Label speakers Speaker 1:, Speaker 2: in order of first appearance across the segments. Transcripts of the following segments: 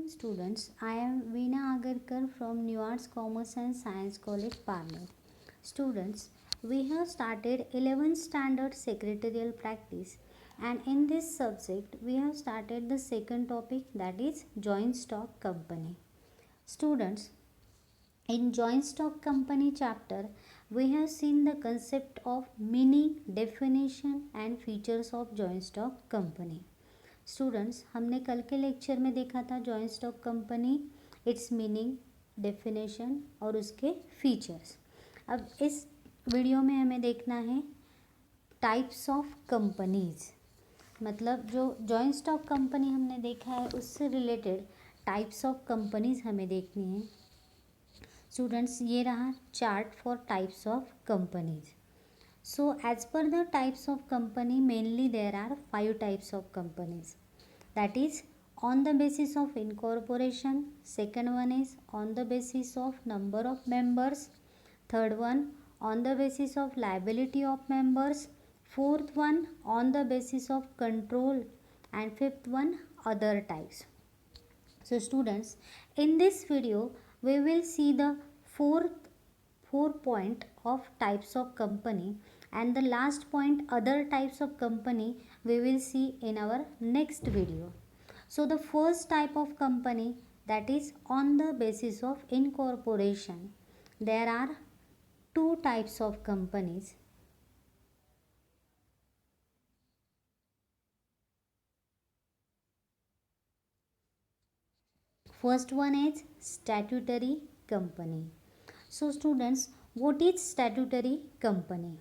Speaker 1: students. I am Veena Agarkar from New Arts Commerce and Science College, Parner. Students, we have started 11th standard secretarial practice, and in this subject we have started the second topic, that is joint stock company. Students, in joint stock company chapter, we have seen the concept of meaning, definition and features of joint stock company. Students, हमने कल के lecture में देखा था joint stock company, it's meaning, definition और उसके features. अब इस वीडियो में हमें देखना है टाइप्स ऑफ कंपनीज. मतलब जो जॉइंट स्टॉक कंपनी हमने देखा है उससे रिलेटेड टाइप्स ऑफ कंपनीज हमें देखनी है. स्टूडेंट्स, ये रहा chart for types of companies. So as per the types of company, mainly there are 5 types of companies. That is on the basis of incorporation. Second one is on the basis of number of members. Third one on the basis of liability of members. Fourth one on the basis of control. And fifth one other types. So students, in this video we will see the four point of types of company, and the last point other types of company we will see in our next video. So the first type of company, that is on the basis of incorporation. There are two types of companies. First one is statutory company. So students, what is statutory company?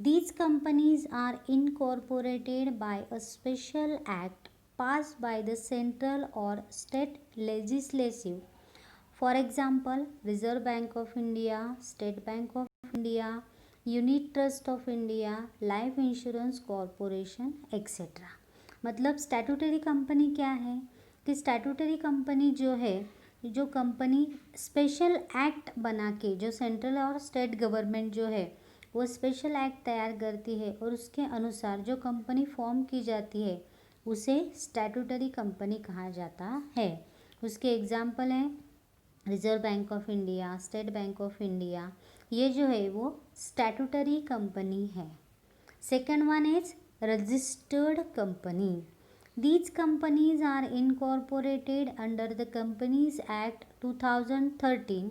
Speaker 1: These companies are incorporated by a special act passed by the central or state legislature. For example, Reserve Bank of India, State Bank of India, Unit Trust of India, Life Insurance Corporation, etc. मतलब statutory company क्या है कि statutory company जो है, जो company special act बना के, जो सेंट्रल और स्टेट गवर्नमेंट जो है वो स्पेशल एक्ट तैयार करती है और उसके अनुसार जो कंपनी फॉर्म की जाती है उसे स्टैट्यूटरी कंपनी कहा जाता है. उसके एग्जाम्पल हैं reserve bank of India, state bank of India. ये जो है वो स्टैट्यूटरी कंपनी है. Second one is registered company. These companies are incorporated under the Companies Act 2013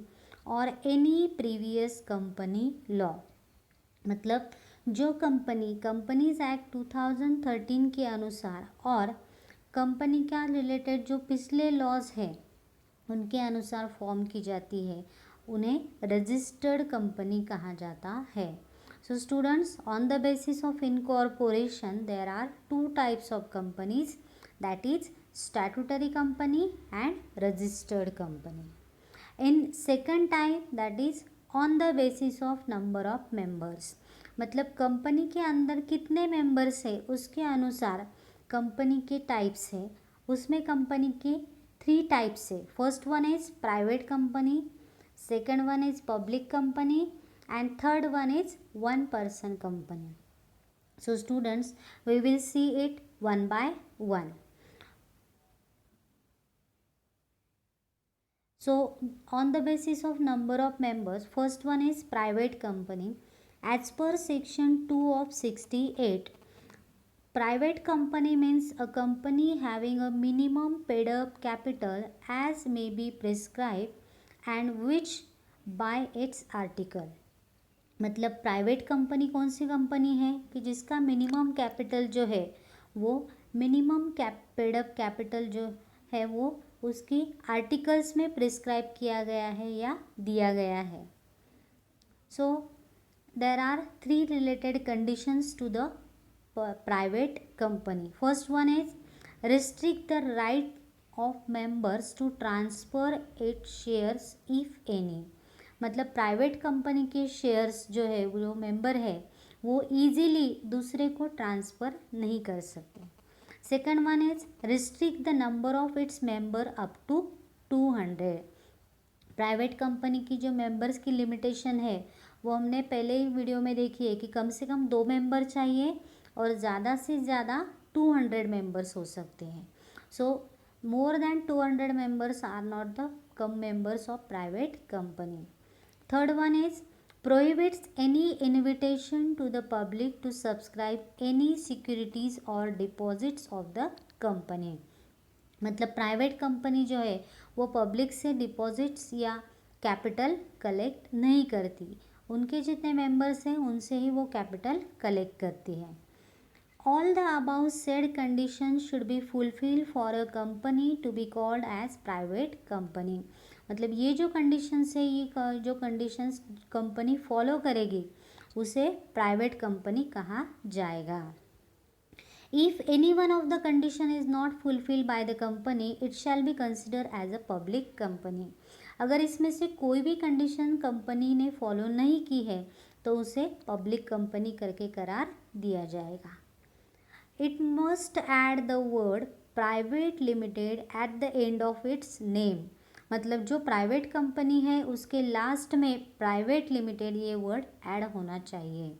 Speaker 1: or any previous company law. मतलब जो कंपनी कंपनीज एक्ट 2013 के अनुसार और कंपनी का रिलेटेड जो पिछले लॉज हैं उनके अनुसार फॉर्म की जाती है उन्हें रजिस्टर्ड कंपनी कहा जाता है. So students, on the basis of incorporation there are two types of companies, that is statutory company and registered company. In second type, that is on the basis of number of members. मतलब company के अंदर कितने members है उसके अनुसार company के types है. उसमें कंपनी के 3 टाइप्स है. First one is private company, second one is public company and third one is one person company. So students, we will see it one by one. So on the basis of number of members, first one is private company. As per section 2 of 68, private company means a company having a minimum paid up capital as may be prescribed and which by its article. मतलब private company कौन सी company है कि जिसका minimum capital जो है वो minimum paid up capital जो है वो उसकी आर्टिकल्स में प्रिस्क्राइब किया गया है या दिया गया है. So there are 3 related conditions to the private company. First one is restrict the right of members to transfer its shares if any. मतलब प्राइवेट कंपनी के शेयर्स जो है जो मेंबर है वो ईजीली दूसरे को ट्रांसफ़र नहीं कर सकते. Second one is restrict the number of its member up to 200. प्राइवेट कंपनी की जो मेंबर्स की लिमिटेशन है वो हमने पहले ही वीडियो में देखी है कि कम से कम 2 मेंबर चाहिए और ज़्यादा से ज़्यादा 200 मेंबर्स हो सकते हैं. सो more than 200 members are not the members of private company. Third one is prohibits any invitation to the public to subscribe any securities or deposits of the company. मतलब प्राइवेट कंपनी जो है वो public से deposits या capital collect नहीं करती, उनके जितने मेंबर्स हैं उनसे ही वो कैपिटल कलेक्ट करती है. All the above said conditions should be fulfilled for a company to be called as private company. मतलब ये जो कंडीशंस है, ये जो कंडीशंस कंपनी फॉलो करेगी उसे प्राइवेट कंपनी कहा जाएगा. If any one of the condition is not fulfilled by the company, it shall be considered as a public company. अगर इसमें से कोई भी कंडीशन कंपनी ने फॉलो नहीं की है तो उसे पब्लिक कंपनी करके करार दिया जाएगा. It must add the word private limited at the end of its name. मतलब जो प्राइवेट कंपनी है उसके लास्ट में प्राइवेट लिमिटेड ये वर्ड ऐड होना चाहिए.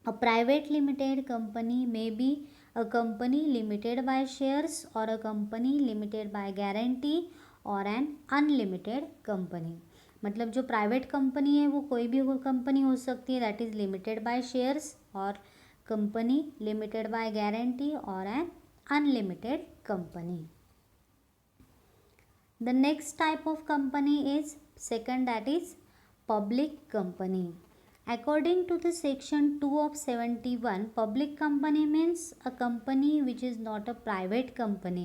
Speaker 1: A private limited company may be a company limited by shares or a company limited by guarantee or an unlimited company. मतलब जो प्राइवेट कंपनी है वो कोई भी कंपनी हो सकती है, that is limited by shares, और कंपनी लिमिटेड बाय गारंटी और an unlimited company. The next type of company is second, that is public company. According to the section 2 of 71, public company means a company which is not a private company.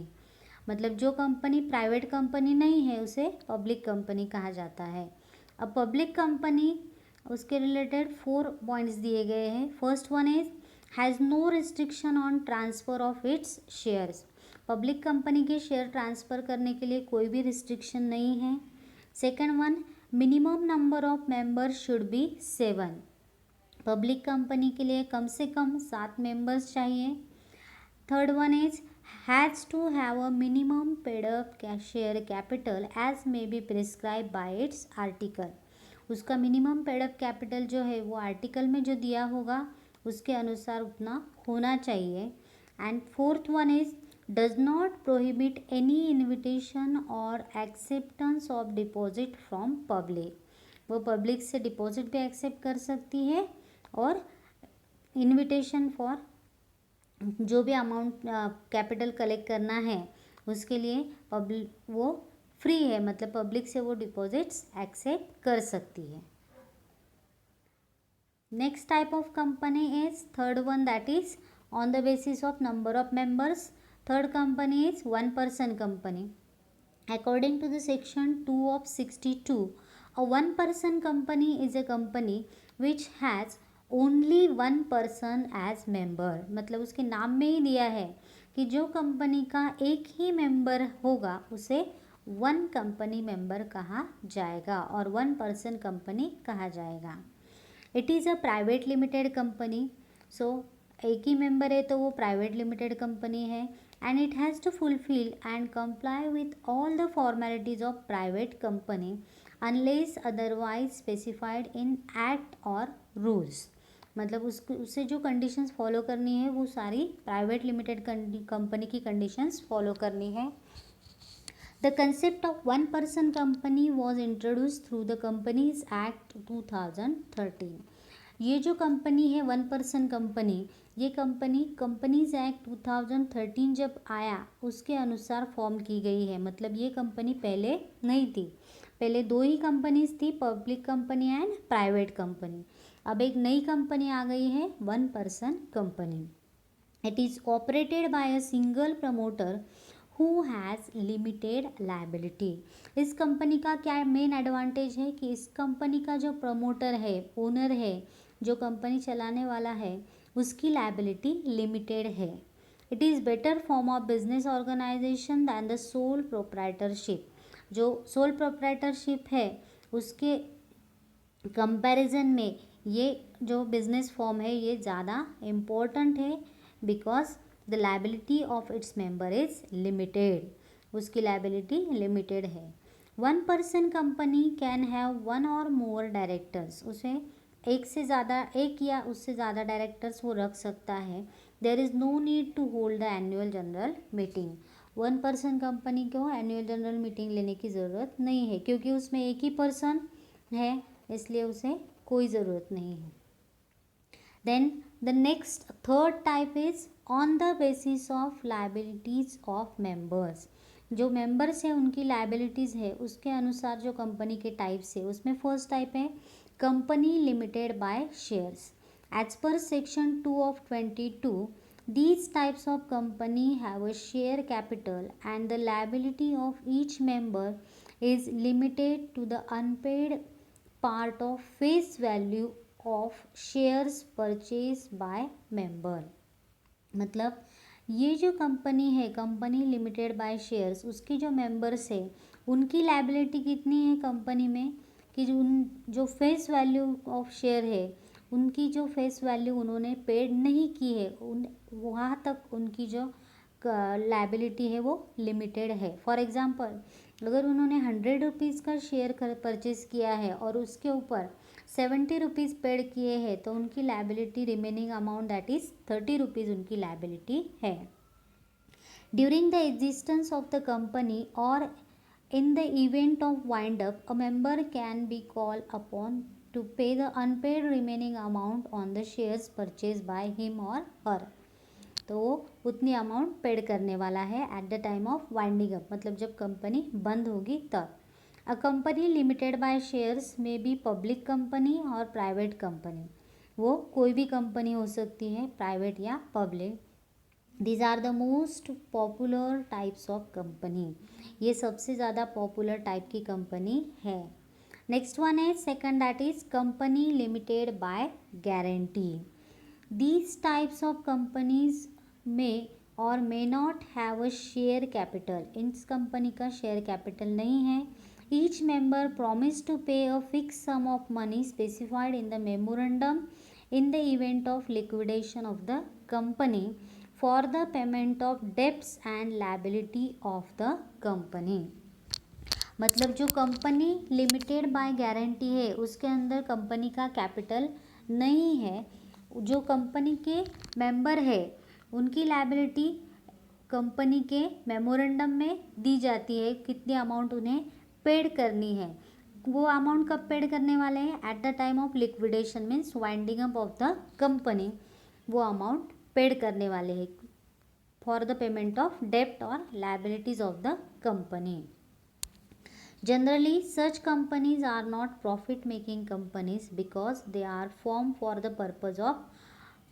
Speaker 1: मतलब जो company private company नहीं है उसे public company कहा जाता है. अब public company उसके रिलेटेड 4 पॉइंट्स दिए गए हैं. First one is has no restriction on transfer of its shares. Public company के शेयर ट्रांसफ़र करने के लिए कोई भी रिस्ट्रिक्शन नहीं है. Second one, minimum number of members should be 7. Public company के लिए कम से कम 7 मेंबर्स चाहिए. Third one is has to have a minimum paid up share capital as may be prescribe bye it's article. उसका minimum paid up capital जो है वो आर्टिकल में जो दिया होगा उसके अनुसार उतना होना चाहिए. And fourth one is does not prohibit any invitation or acceptance of deposit from public. वो पब्लिक से डिपॉजिट भी एक्सेप्ट कर सकती है और इनविटेशन फॉर जो भी अमाउंट कैपिटल कलेक्ट करना है उसके लिए पब्लिक वो फ्री है, मतलब पब्लिक से वो डिपॉजिट्स एक्सेप्ट कर सकती है. Next type of company is third one, that is on the basis of number of members. Third company is one person company. According to the section 2 of 62, a one person company is a company which has only one person as member. मतलब उसके नाम में ही दिया है कि जो company का एक ही मेंबर होगा उसे वन कंपनी मेंबर कहा जाएगा और वन पर्सन कंपनी कहा जाएगा. It is a private limited company. So एक ही मेंबर है तो वो प्राइवेट लिमिटेड कंपनी है. And it has to fulfill and comply with all the formalities of private company unless otherwise specified in act or rules. मतलब उससे जो conditions follow करनी है वो सारी प्राइवेट लिमिटेड कंपनी की कंडीशंस फॉलो करनी है. The concept of one person company was introduce through the companies act 2013. ये जो कंपनी है वन पर्सन कंपनी, ये कंपनी कंपनीज एक्ट 2013 जब आया उसके अनुसार फॉर्म की गई है. मतलब ये कंपनी पहले नहीं थी, पहले 2 ही कंपनीज थी, public company and private company. अब एक नई कंपनी आ गई है one person company. It is operated by a single promoter who has limited liability. इस कंपनी का क्या मेन एडवांटेज है कि इस कंपनी का जो प्रमोटर है, ओनर है, जो कंपनी चलाने वाला है, उसकी लायबिलिटी लिमिटेड है. It is better form of business organisation than the sole proprietorship. जो सोल प्रोप्राइटरशिप है उसके कंपैरिजन में ये जो बिजनेस फॉर्म है ये ज़्यादा इम्पोर्टेंट है because the liability of its member is limited. उसकी लायबिलिटी लिमिटेड है. One person company can have one और मोर डायरेक्टर्स. उसे एक से ज़्यादा, एक या उससे ज़्यादा डायरेक्टर्स वो रख सकता है. There is no need to hold the annual general meeting. One person company को एनुअल जनरल मीटिंग लेने की ज़रूरत नहीं है, क्योंकि उसमें एक ही पर्सन है, इसलिए उसे कोई ज़रूरत नहीं है. Then the next third type is on the basis of liabilities of members. जो मेंबर्स है उनकी लाइबिलिटीज़ है उसके अनुसार जो कंपनी के टाइप्स है, उसमें फर्स्ट टाइप है company limited by shares. As per section 2 of 22, these types of company have a share capital and the liability of each member is limited to the unpaid part of face value of shares purchase by member. मतलब ये जो company है, company limited by shares, उसके जो members है उनकी liability कितनी है कंपनी में कि जो फेस वैल्यू ऑफ शेयर है, उनकी जो फेस वैल्यू उन्होंने पेड नहीं की है, वहाँ तक उनकी जो लायबिलिटी है वो लिमिटेड है. फॉर एग्जांपल, अगर उन्होंने 100 रुपीज़ का शेयर परचेज किया है और उसके ऊपर 70 रुपीज़ पेड किए हैं, तो उनकी liability remaining amount that is 30 rupees उनकी लायबिलिटी है. During the existence of the company और in the event of wind up, a member can be call upon to pay the unpaid remaining amount on the shares purchase by him और her. तो वो उतनी amount paid करने वाला है at the time of winding up, मतलब जब company बंद होगी तब. A company limited by shares में बी पब्लिक कंपनी और प्राइवेट कंपनी. वो कोई भी कंपनी हो सकती है, प्राइवेट या public. These are the most popular types of company. ये सबसे ज़्यादा पॉपुलर टाइप की कंपनी है. नेक्स्ट वन है second, that is company limited by guarantee. These types of companies may or may not have a share capital. इस company का share capital नहीं है. Each member promised to pay a fixed sum of money specified in the memorandum in the event of liquidation of the company for the payment of debts and liability of the company. मतलब जो company limited by guarantee है उसके अंदर company का capital नहीं है. जो company के मेंबर है उनकी लायबिलिटी कंपनी के मेमोरेंडम में दी जाती है, कितनी अमाउंट उन्हें पेड करनी है. वो अमाउंट कब पेड करने वाले हैं? Eight the time of liquidation, means winding up of the company. वो अमाउंट पेड करने वाले हैं फॉर द पेमेंट ऑफ डेब्ट और liabilities of the company. Generally, such companies are not profit-making companies because they are formed for the purpose of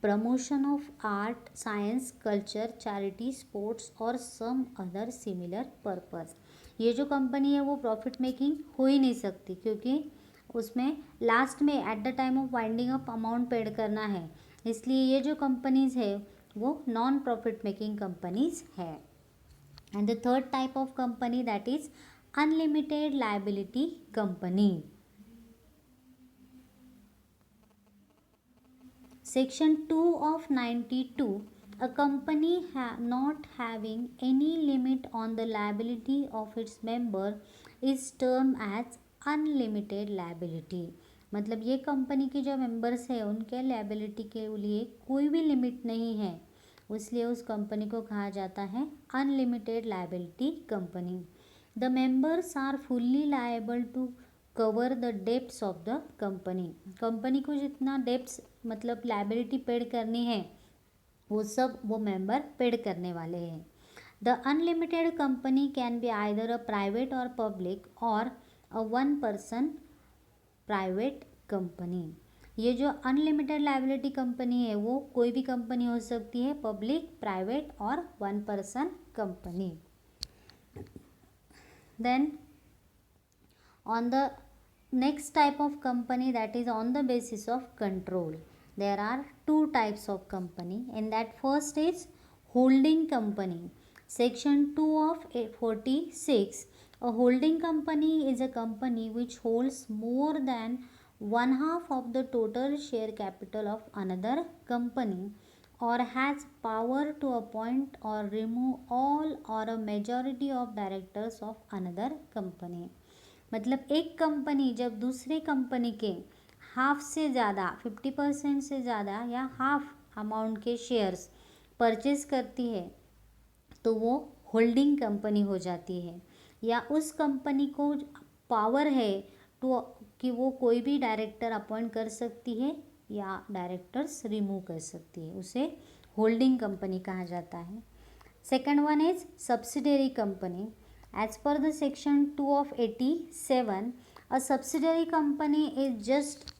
Speaker 1: promotion of art, science, culture, charity, sports और some other similar purpose. ये जो company है वो profit making हो ही नहीं सकती, क्योंकि उसमें लास्ट में eight the time of winding up amount paid करना है. इसलिए ये जो कंपनीज है वो नॉन प्रॉफिट मेकिंग कंपनीज है. And the third type of company that is unlimited liability company. Section 2 of 92, a company not having any limit on the liability of its member is termed as unlimited liability. मतलब ये company के जो members है उनके liability के लिए कोई भी लिमिट नहीं है, इसलिए उस कंपनी को कहा जाता है unlimited liability company. The members are fully liable to cover the debts of the company. Company को जितना डेब्ट्स मतलब लायबिलिटी पेड करनी है वो सब वो मेंबर पेड करने वाले हैं. The unlimited company can be either a private or public or a one person private company. ये जो अनलिमिटेड लायबिलिटी कंपनी है वो कोई भी कंपनी हो सकती है, पब्लिक, प्राइवेट और one person company. Then on the next type of company, that is on the basis of control. There are two types of company, and that first is holding company. Section 2 of 46, a holding company is a company which holds more than one half of the total share capital of another company or has power to appoint or remove all or a majority of directors of another company. मतलब एक company जब दूसरे company के half से ज़्यादा 50% से ज़्यादा या हाफ अमाउंट के शेयर्स परचेज करती है तो वो होल्डिंग कंपनी हो जाती है, या उस कंपनी को पावर है तो कि वो कोई भी डायरेक्टर अपॉइंट कर सकती है या डायरेक्टर्स रिमूव कर सकती है, उसे होल्डिंग कंपनी कहा जाता है। Second one is subsidiary company. As per the section 2 of 87, a subsidiary company is just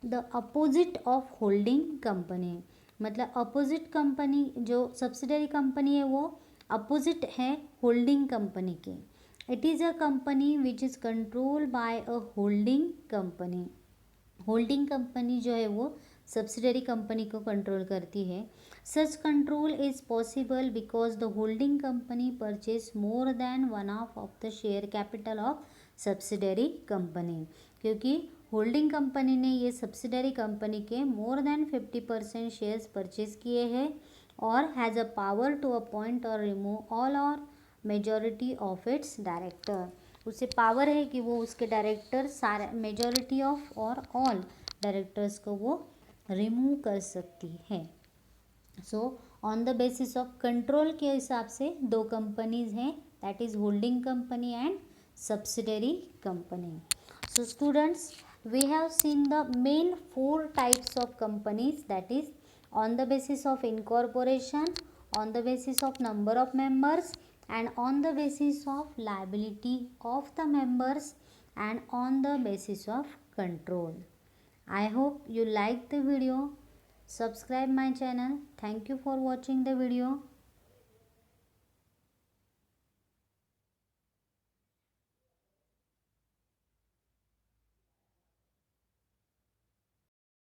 Speaker 1: the opposite of holding company. मतलब अपोजिट कंपनी, जो सब्सिडरी कंपनी है वो अपोजिट है होल्डिंग कंपनी के। It is a company which is control by a holding company. Holding company जो है वो subsidiary company को कंट्रोल करती है। Such control is possible because the holding company purchase more than one half of the share capital of subsidiary company, क्योंकि holding company ने ये subsidiary company के मोर देन 50% शेयर्स परचेज किए हैं और has a power to appoint और remove all और majority of its director. उसे पावर है कि वो उसके डायरेक्टर सारे मेजॉरिटी ऑफ और ऑल डायरेक्टर्स को वो रिमूव कर सकती है। So on the basis of control के हिसाब से दो कंपनीज हैं, that is holding company and subsidiary company. So students, we have seen the main 4 types of companies, that is on the basis of incorporation, on the basis of number of members, and on the basis of liability of the members, and on the basis of control. I hope you like the video. Subscribe my channel. Thank you for watching the video.